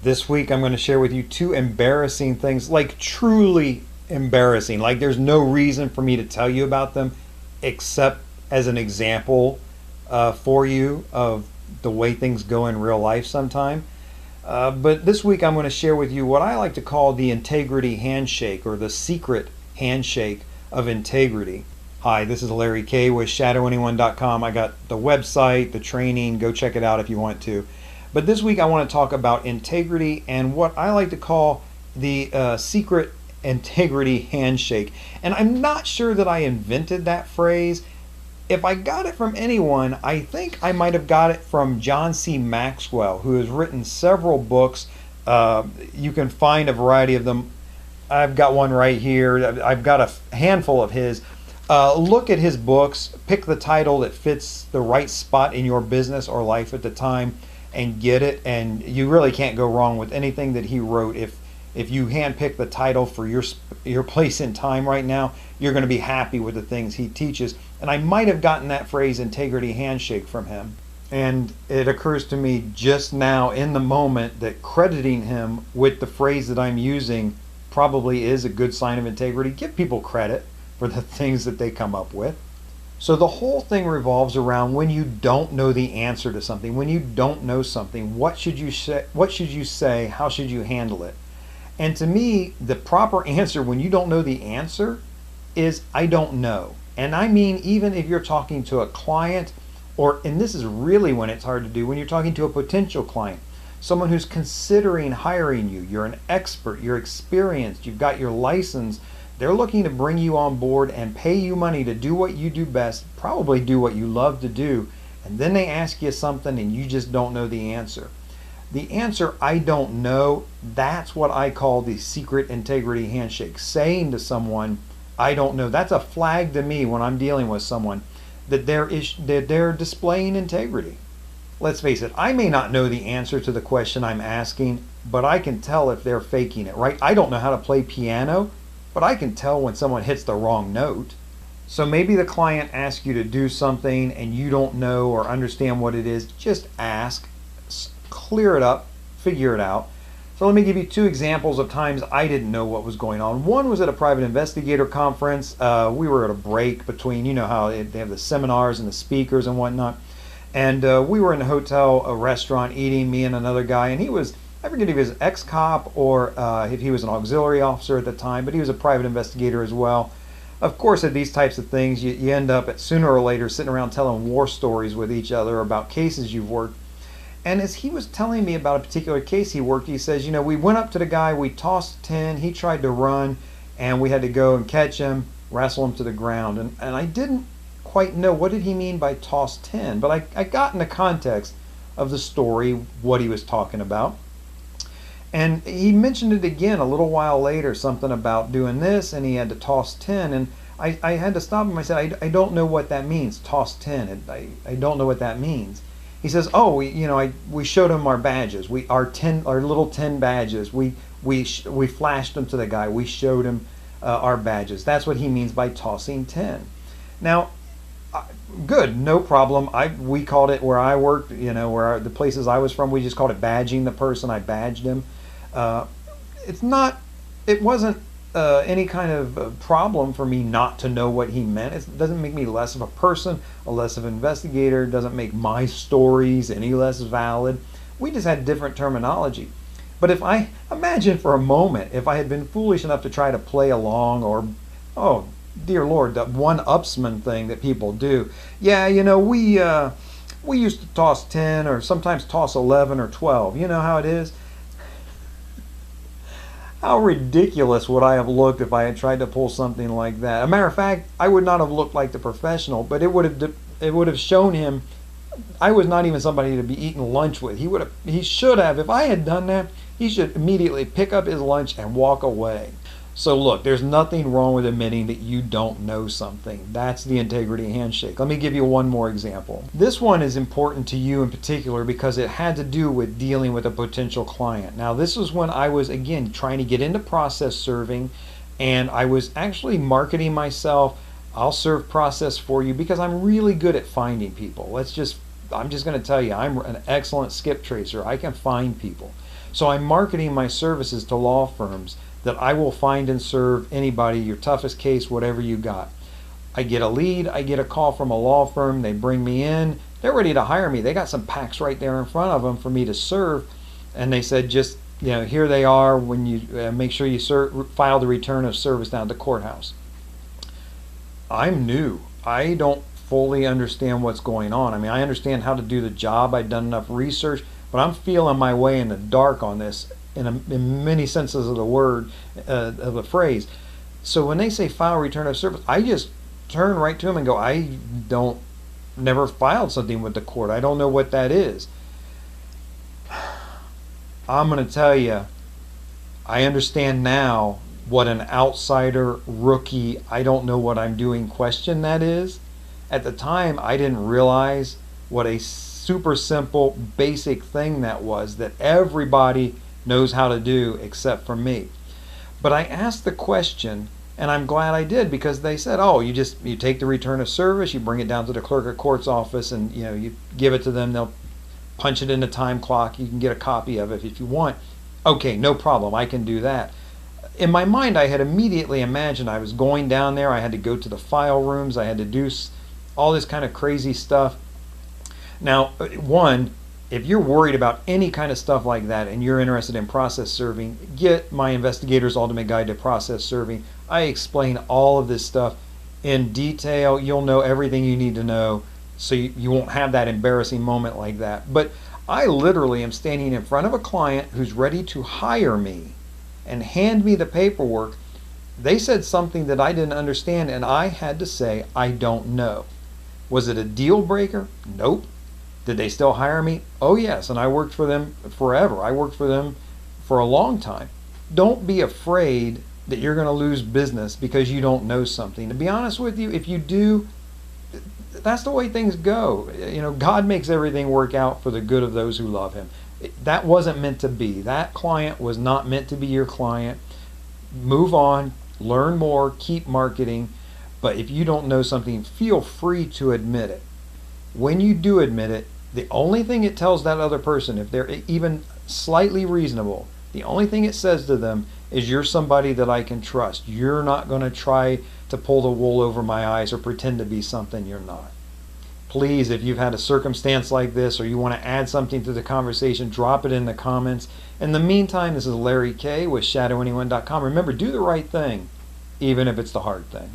This week, I'm going to share with you two embarrassing things, like truly embarrassing. Like there's no reason for me to tell you about them except as an example for you of the way things go in real life sometime. But this week, I'm going to share with you what I like to call the integrity handshake or the secret handshake of integrity. Hi, this is Larry Kaye with shadowanyone.com. I got the website, the training. Go check it out if you want to. But this week I want to talk about integrity and what I like to call the secret integrity handshake. And I'm not sure that I invented that phrase. If I got it from anyone, I think I might have got it from John C. Maxwell, who has written several books. You can find a variety of them. I've got one right here. I've got a handful of his. Look at his books, pick the title that fits the right spot in your business or life at the time, and get it. And you really can't go wrong with anything that he wrote. If you handpick the title for your place in time right now, you're going to be happy with the things he teaches. And I might have gotten that phrase integrity handshake from him. And it occurs to me just now in the moment that crediting him with the phrase that I'm using probably is a good sign of integrity. Give people credit for the things that they come up with. So the whole thing revolves around when you don't know the answer to something, when you don't know something, what should you say? What should you say? How should you handle it? And to me, the proper answer when you don't know the answer is I don't know. And I mean, even if you're talking to a client, and this is really when it's hard to do, when you're talking to a potential client, someone who's considering hiring you, you're an expert, you're experienced, you've got your license, they're looking to bring you on board and pay you money to do what you do best, probably do what you love to do, and then they ask you something and you just don't know the answer. The answer, I don't know, that's what I call the secret integrity handshake. Saying to someone, I don't know, that's a flag to me when I'm dealing with someone that they're displaying integrity. Let's face it, I may not know the answer to the question I'm asking, but I can tell if they're faking it, right? I don't know how to play piano, but I can tell when someone hits the wrong note. So maybe the client asks you to do something and you don't know or understand what it is. Just ask, clear it up, figure it out. So let me give you two examples of times I didn't know what was going on. One was at a private investigator conference. We were at a break between, you know how they have the seminars and the speakers and whatnot. And we were in a hotel, a restaurant, eating, me and another guy, and he was, I forget if he was an ex-cop or if he was an auxiliary officer at the time, but he was a private investigator as well. Of course, at these types of things, you end up at sooner or later sitting around telling war stories with each other about cases you've worked. And as he was telling me about a particular case he worked, he says, you know, we went up to the guy, we tossed 10, he tried to run, and we had to go and catch him, wrestle him to the ground. And I didn't quite know what did he mean by toss 10, but I got in the context of the story, what he was talking about. And he mentioned it again a little while later, something about doing this, and he had to toss 10. And I had to stop him. I said, I don't know what that means, toss 10. I don't know what that means. He says, oh, we showed him our badges, our little 10 badges. We flashed them to the guy. We showed him our badges. That's what he means by tossing 10. Now, good, no problem. We called it where I worked, the places I was from, we just called it badging the person. I badged him. It wasn't any kind of problem for me not to know what he meant. It doesn't make me less of a person, a less of an investigator. It doesn't make my stories any less valid. We just had different terminology. But if I imagine for a moment, if I had been foolish enough to try to play along or, oh, dear Lord, that one-upsman thing that people do. Yeah, we used to toss 10 or sometimes toss 11 or 12. You know how it is? How ridiculous would I have looked if I had tried to pull something like that? A matter of fact, I would not have looked like the professional, but it would have shown him I was not even somebody to be eating lunch with. He should have. If I had done that, he should immediately pick up his lunch and walk away. So look, there's nothing wrong with admitting that you don't know something. That's the integrity handshake. Let me give you one more example. This one is important to you in particular because it had to do with dealing with a potential client. Now, this was when I was, again, trying to get into process serving, and I was actually marketing myself. I'll serve process for you because I'm really good at finding people. I'm just going to tell you, I'm an excellent skip tracer. I can find people. So I'm marketing my services to law firms that I will find and serve anybody, your toughest case, whatever you got. I get a lead, I get a call from a law firm, they bring me in, they're ready to hire me. They got some packs right there in front of them for me to serve, and they said, just, here they are. When you make sure you file the return of service down at the courthouse. I'm new. I don't fully understand what's going on. I mean, I understand how to do the job. I've done enough research, but I'm feeling my way in the dark on this in many senses of the word, of the phrase. So when they say file return of service, I just turn right to them and go, I don't, never filed something with the court. I don't know what that is. I'm going to tell you, I understand now what an outsider, rookie, I don't know what I'm doing question that is. At the time, I didn't realize what a super simple, basic thing that was, that everybody knows how to do except for me. But I asked the question, and I'm glad I did, because they said, oh, you take the return of service, you bring it down to the clerk of court's office, and you give it to them, they'll punch it in the time clock, you can get a copy of it if you want. Okay, no problem, I can do that. In my mind, I had immediately imagined I was going down there, I had to go to the file rooms, I had to do all this kind of crazy stuff. Now, one, if you're worried about any kind of stuff like that and you're interested in process serving, get my Investigator's Ultimate Guide to Process Serving. I explain all of this stuff in detail. You'll know everything you need to know, so you won't have that embarrassing moment like that. But I literally am standing in front of a client who's ready to hire me and hand me the paperwork. They said something that I didn't understand, and I had to say, I don't know. Was it a deal breaker? Nope. Did they still hire me? Oh yes, and I worked for them forever. I worked for them for a long time. Don't be afraid that you're going to lose business because you don't know something. To be honest with you, if you do, that's the way things go. God makes everything work out for the good of those who love him. That wasn't meant to be. That client was not meant to be your client. Move on, learn more, keep marketing. But if you don't know something, feel free to admit it. When you do admit it, the only thing it tells that other person, if they're even slightly reasonable, the only thing it says to them is, you're somebody that I can trust. You're not going to try to pull the wool over my eyes or pretend to be something you're not. Please, if you've had a circumstance like this or you want to add something to the conversation, drop it in the comments. In the meantime, this is Larry Kaye with ShadowAnyone.com. Remember, do the right thing, even if it's the hard thing.